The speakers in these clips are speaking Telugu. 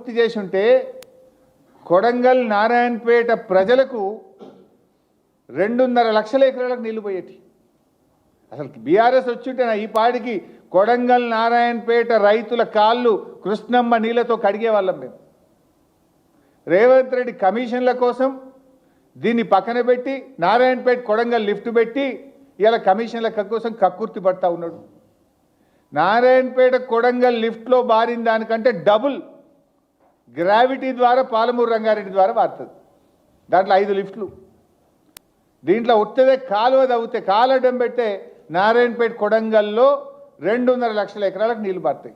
పూర్తి చేసి ఉంటే కొడంగల్ నారాయణపేట ప్రజలకు 2.5 లక్షల ఎకరాలకు నీళ్లు పోయేటి. అసలు బీఆర్ఎస్ వచ్చుంటే ఈ పాడికి కొడంగల్ నారాయణపేట రైతుల కాళ్ళు కృష్ణమ్మ నీళ్లతో కడిగే వాళ్ళం మేము. రేవంత్ రెడ్డి కమిషన్ల కోసం దీన్ని పక్కన పెట్టి నారాయణపేట కొడంగల్ లిఫ్ట్ పెట్టి ఇలా కమిషన్ల కోసం కక్కుర్తి పడతా ఉన్నాడు. నారాయణపేట కొడంగల్ లిఫ్ట్లో బారిన దానికంటే డబుల్ గ్రావిటీ ద్వారా పాలమూరు రంగారెడ్డి ద్వారా వారుతుంది. దాంట్లో 5 లిఫ్ట్లు. దీంట్లో ఉత్తదే కాలువ తవ్వుతే కాలడ్డం పెడితే నారాయణపేట కొడంగల్లో 2.5 లక్షల ఎకరాలకు నీళ్లు పడతాయి.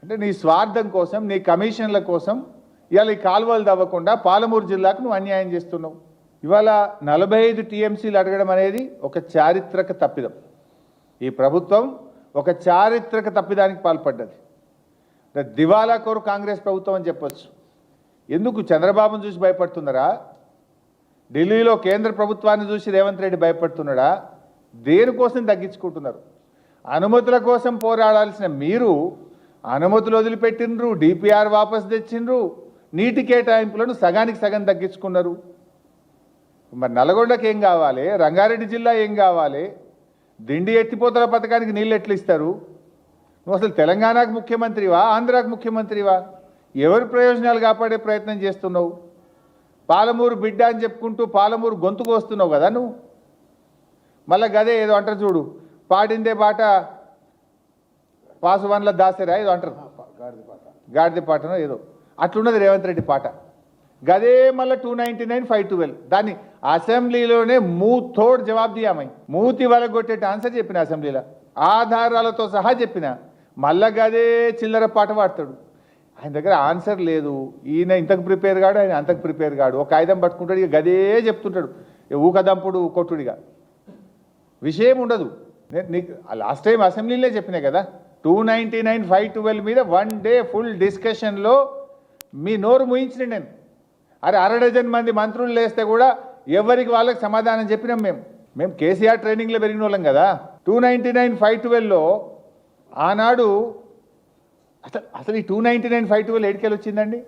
అంటే నీ స్వార్థం కోసం, నీ కమిషన్ల కోసం ఇవాళ ఈ కాలువలు తవ్వకుండా పాలమూరు జిల్లాకు నువ్వు అన్యాయం చేస్తున్నావు. ఇవాళ 45 టీఎంసీలు అడగడం అనేది ఒక చారిత్రక తప్పిదం. ఈ ప్రభుత్వం ఒక చారిత్రక తప్పిదానికి పాల్పడ్డది. దివాలా కోరు కాంగ్రెస్ ప్రభుత్వం అని చెప్పొచ్చు. ఎందుకు చంద్రబాబును చూసి భయపడుతున్నారా? ఢిల్లీలో కేంద్ర ప్రభుత్వాన్ని చూసి రేవంత్ రెడ్డి భయపడుతున్నాడా? దేనికోసం తగ్గించుకుంటున్నారు? అనుమతుల కోసం పోరాడాల్సిన మీరు అనుమతులు వదిలిపెట్టినరు, డిపిఆర్ వాపస్ తెచ్చిండ్రు, నీటి కేటాయింపులను సగానికి సగం తగ్గించుకున్నారు. మరి నల్గొండకి ఏం కావాలి? రంగారెడ్డి జిల్లా ఏం కావాలి? దిండి ఎత్తిపోతల పథకానికి నీళ్ళు ఎట్లు ఇస్తారు? నువ్వు అసలు తెలంగాణకు ముఖ్యమంత్రివా, ఆంధ్రాకు ముఖ్యమంత్రివా? ఎవరి ప్రయోజనాలు కాపాడే ప్రయత్నం చేస్తున్నావు? పాలమూరు బిడ్డ అని చెప్పుకుంటూ పాలమూరు గొంతుకు వస్తున్నావు కదా నువ్వు. మళ్ళీ గదే ఏదో అంటారు చూడు, పాడిందే పాట పాసువన్ల దాసరా ఏదో అంటారు, గాడిద పాటనో ఏదో అట్లున్నది రేవంత్ రెడ్డి పాట. గదే మళ్ళీ 299, 512 దాన్ని అసెంబ్లీలోనే మూతోడు జవాబు దియామై మూతి వలగొట్టేట ఆన్సర్ చెప్పిన అసెంబ్లీలో ఆధారాలతో సహా చెప్పిన. మళ్ళా గదే చిల్లర పాట పాడతాడు. ఆయన దగ్గర ఆన్సర్ లేదు. ఈయన ఇంతకు ప్రిపేర్ కాడు, ఆయన అంతకు ప్రిపేర్ కాడు. ఒక ఆయుధం పట్టుకుంటాడు, ఇక గదే చెప్తుంటాడు, ఊకదంపుడు కొట్టుడిగా. విషయం ఉండదు. నీకు లాస్ట్ టైం అసెంబ్లీలో చెప్పినా కదా, 299, 512 మీద 1 డే ఫుల్ డిస్కషన్లో మీ నోరు ముయించిన నేను. అరే 1/2 డజన్ మంది మంత్రులు లేస్తే కూడా ఎవరికి వాళ్ళకి సమాధానం చెప్పినాం. మేము కేసీఆర్ ట్రైనింగ్లో పెరిగిన వాళ్ళం కదా. 299, 512లో ఆనాడు అసలు ఈ 299, 512 ఏడికెళ్ళి వచ్చిందండి?